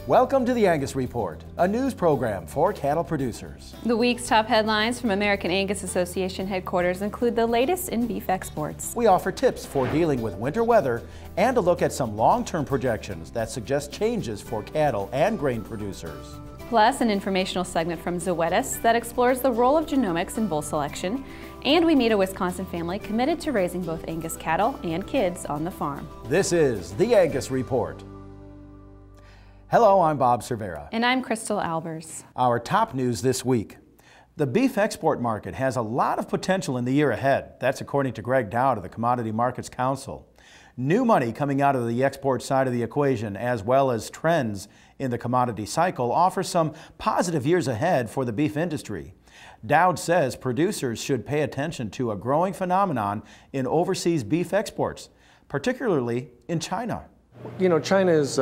Welcome to the Angus Report, a news program for cattle producers. The week's top headlines from American Angus Association headquarters include the latest in beef exports. We offer tips for dealing with winter weather and a look at some long-term projections that suggest changes for cattle and grain producers. Plus, an informational segment from Zoetis that explores the role of genomics in bull selection. And we meet a Wisconsin family committed to raising both Angus cattle and kids on the farm. This is the Angus Report. Hello, I'm Bob Cervera. And I'm Crystal Albers. Our top news this week. The beef export market has a lot of potential in the year ahead. That's according to Greg Dowd of the Commodity Markets Council. New money coming out of the export side of the equation, as well as trends in the commodity cycle, offer some positive years ahead for the beef industry. Dowd says producers should pay attention to a growing phenomenon in overseas beef exports, particularly in China. You know, China is,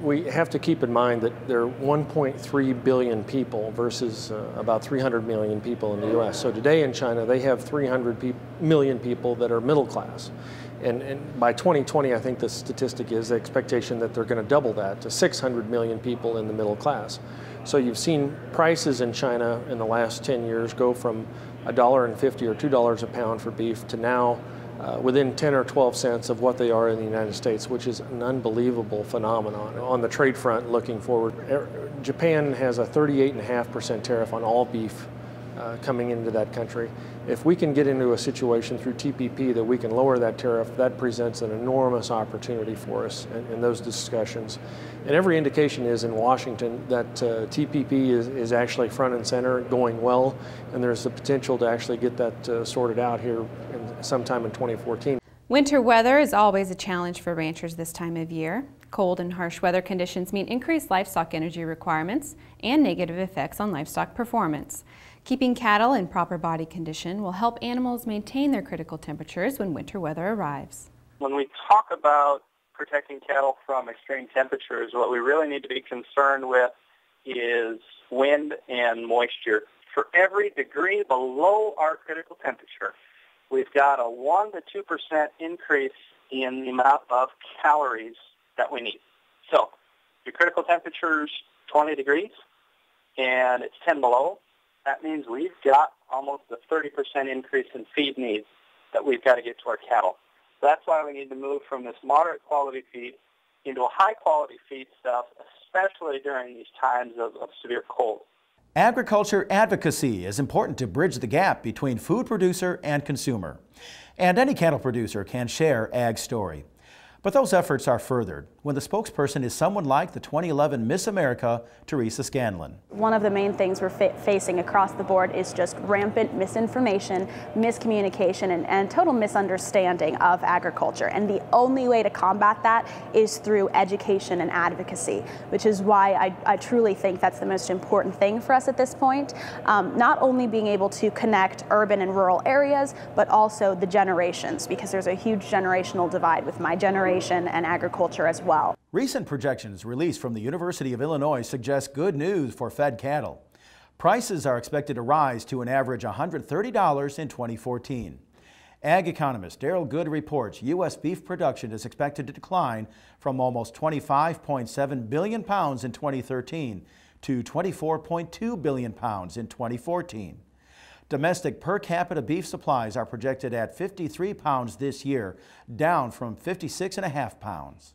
we have to keep in mind that there are 1.3 billion people versus about 300 million people in the U.S. So today in China, they have 300 million people that are middle class. And by 2020, I think the statistic is the expectation that they're going to double that to 600 million people in the middle class. So you've seen prices in China in the last 10 years go from $1.50 or $2 a pound for beef to now within 10 or 12 cents of what they are in the United States, which is an unbelievable phenomenon. On the trade front, looking forward, Japan has a 38.5% tariff on all beef coming into that country. If we can get into a situation through TPP that we can lower that tariff, that presents an enormous opportunity for us in those discussions. And every indication is in Washington that TPP is actually front and center, going well, and there's the potential to actually get that sorted out here sometime in 2014. Winter weather is always a challenge for ranchers this time of year. Cold and harsh weather conditions mean increased livestock energy requirements and negative effects on livestock performance. Keeping cattle in proper body condition will help animals maintain their critical temperatures when winter weather arrives. When we talk about protecting cattle from extreme temperatures, what we really need to be concerned with is wind and moisture. For every degree below our critical temperature, we've got a 1 to 2% increase in the amount of calories that we need. So, your critical temperature is 20 degrees and it's 10 below. That means we've got almost a 30% increase in feed needs that we've got to get to our cattle. That's why we need to move from this moderate quality feed into a high quality feed stuff, especially during these times of severe cold. Agriculture advocacy is important to bridge the gap between food producer and consumer. And any cattle producer can share ag story. But those efforts are furthered when the spokesperson is someone like the 2011 Miss America Teresa Scanlan. One of the main things we're facing across the board is just rampant misinformation, miscommunication, and total misunderstanding of agriculture. And the only way to combat that is through education and advocacy, which is why I truly think that's the most important thing for us at this point. Not only being able to connect urban and rural areas, but also the generations, because there's a huge generational divide with my generation and agriculture as well. Recent projections released from the University of Illinois suggest good news for fed cattle. Prices are expected to rise to an average $130 in 2014. Ag economist Darrell Good reports U.S. beef production is expected to decline from almost 25.7 billion pounds in 2013 to 24.2 billion pounds in 2014. Domestic per capita beef supplies are projected at 53 pounds this year, down from 56.5 pounds.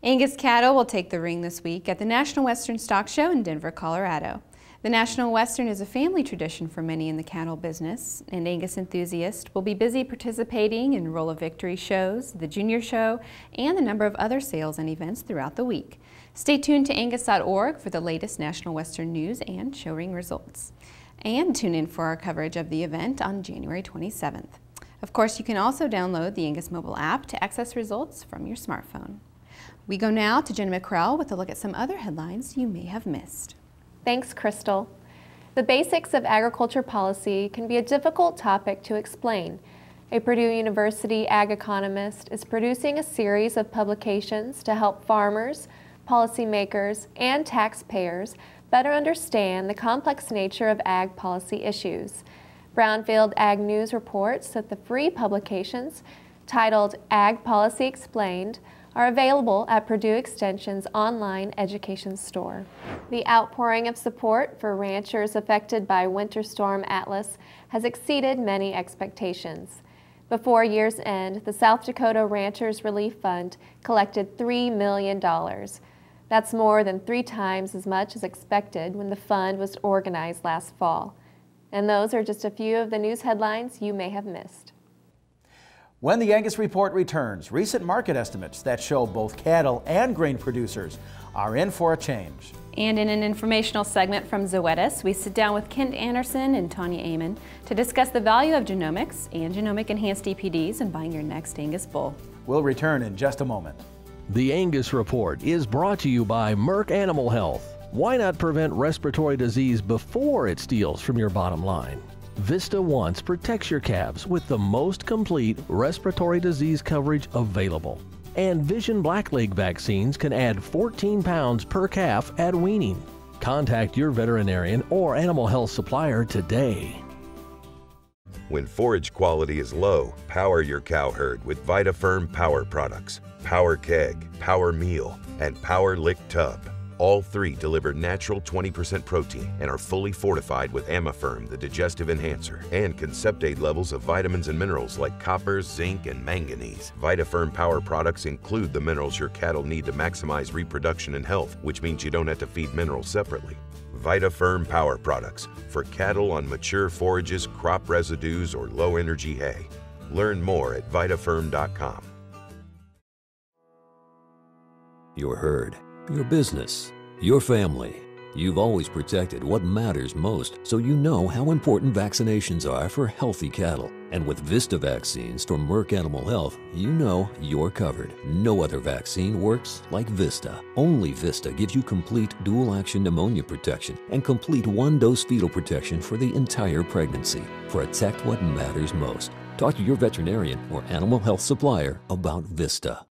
Angus cattle will take the ring this week at the National Western Stock Show in Denver, Colorado. The National Western is a family tradition for many in the cattle business, and Angus enthusiasts will be busy participating in Roll of Victory shows, the Junior Show, and a number of other sales and events throughout the week. Stay tuned to Angus.org for the latest National Western news and show ring results. And tune in for our coverage of the event on January 27th. Of course, you can also download the Angus mobile app to access results from your smartphone. We go now to Jenna McCrell with a look at some other headlines you may have missed. Thanks, Crystal. The basics of agriculture policy can be a difficult topic to explain. A Purdue University ag economist is producing a series of publications to help farmers, policymakers, and taxpayers better understand the complex nature of ag policy issues. Brownfield Ag News reports that the free publications, titled Ag Policy Explained, are available at Purdue Extension's online education store. The outpouring of support for ranchers affected by Winter Storm Atlas has exceeded many expectations. Before year's end, the South Dakota Ranchers Relief Fund collected $3 million. That's more than 3 times as much as expected when the fund was organized last fall. And those are just a few of the news headlines you may have missed. When the Angus Report returns, recent market estimates that show both cattle and grain producers are in for a change. And in an informational segment from Zoetis, we sit down with Kent Anderson and Tanya Amon to discuss the value of genomics and genomic-enhanced EPDs in buying your next Angus bull. We'll return in just a moment. The Angus Report is brought to you by Merck Animal Health. Why not prevent respiratory disease before it steals from your bottom line? Vista Once protects your calves with the most complete respiratory disease coverage available. And Vision Blackleg vaccines can add 14 pounds per calf at weaning. Contact your veterinarian or animal health supplier today. When forage quality is low, power your cow herd with VitaFerm Power products. Power Keg, Power Meal, and Power Lick Tub. All 3 deliver natural 20% protein and are fully fortified with Amaferm, the digestive enhancer, and can septate levels of vitamins and minerals like copper, zinc, and manganese. VitaFerm Power products include the minerals your cattle need to maximize reproduction and health, which means you don't have to feed minerals separately. VitaFerm Power products for cattle on mature forages, crop residues, or low-energy hay. Learn more at VitaFerm.com. Your herd, your business, your family. You've always protected what matters most, so you know how important vaccinations are for healthy cattle. And with Vista vaccines from Merck Animal Health, you know you're covered. No other vaccine works like Vista. Only Vista gives you complete dual-action pneumonia protection and complete 1-dose fetal protection for the entire pregnancy. Protect what matters most. Talk to your veterinarian or animal health supplier about Vista.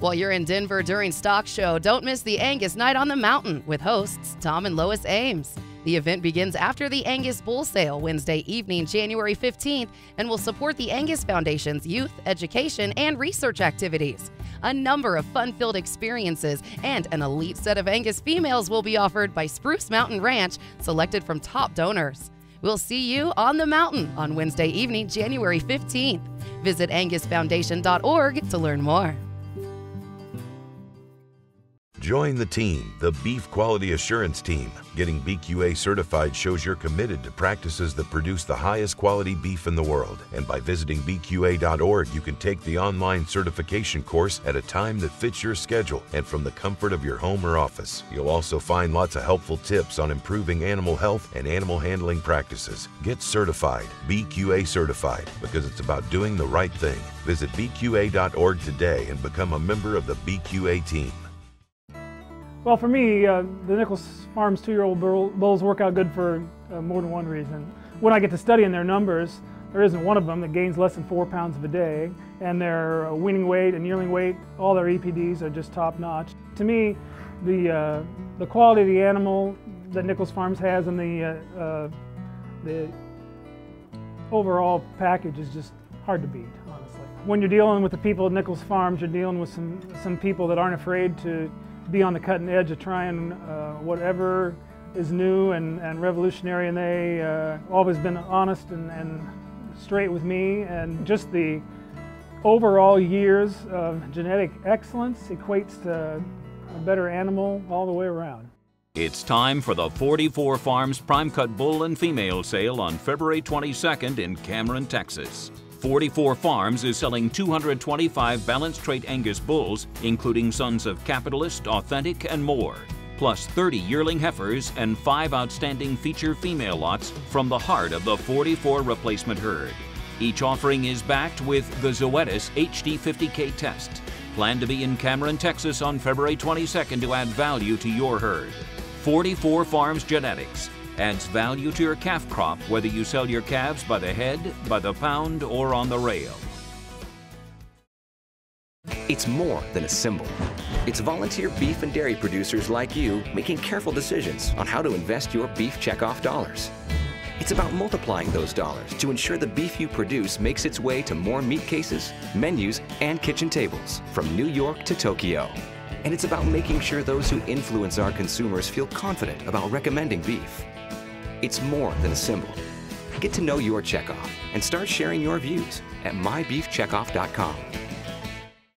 While you're in Denver during Stock Show, don't miss the Angus Night on the Mountain with hosts Tom and Lois Ames. The event begins after the Angus Bull Sale Wednesday evening, January 15th, and will support the Angus Foundation's youth, education, and research activities. A number of fun-filled experiences and an elite set of Angus females will be offered by Spruce Mountain Ranch, selected from top donors. We'll see you on the mountain on Wednesday evening, January 15th. Visit angusfoundation.org to learn more. Join the team, the Beef Quality Assurance Team. Getting BQA certified shows you're committed to practices that produce the highest quality beef in the world. And by visiting BQA.org, you can take the online certification course at a time that fits your schedule and from the comfort of your home or office. You'll also find lots of helpful tips on improving animal health and animal handling practices. Get certified, BQA certified, because it's about doing the right thing. Visit BQA.org today and become a member of the BQA team. Well, for me, the Nichols Farms 2-year-old bulls work out good for more than one reason. When I get to studying their numbers, there isn't one of them that gains less than 4 pounds a day, and their weaning weight and yearling weight, all their EPDs are just top-notch. To me, the quality of the animal that Nichols Farms has and the overall package is just hard to beat, honestly. When you're dealing with the people at Nichols Farms, you're dealing with some people that aren't afraid to be on the cutting edge of trying whatever is new and revolutionary, and they always been honest and straight with me, and just the overall years of genetic excellence equates to a better animal all the way around. It's time for the 44 Farms Prime Cut Bull and Female Sale on February 22nd in Cameron, Texas. 44 Farms is selling 225 balanced trait Angus bulls, including Sons of Capitalist, Authentic, and more, plus 30 yearling heifers and 5 outstanding feature female lots from the heart of the 44 replacement herd. Each offering is backed with the Zoetis HD50K test. Plan to be in Cameron, Texas on February 22nd to add value to your herd. 44 Farms Genetics adds value to your calf crop, whether you sell your calves by the head, by the pound, or on the rail. It's more than a symbol. It's volunteer beef and dairy producers like you making careful decisions on how to invest your beef checkoff dollars. It's about multiplying those dollars to ensure the beef you produce makes its way to more meat cases, menus, and kitchen tables, from New York to Tokyo. And it's about making sure those who influence our consumers feel confident about recommending beef. It's more than a symbol. Get to know your checkoff and start sharing your views at mybeefcheckoff.com.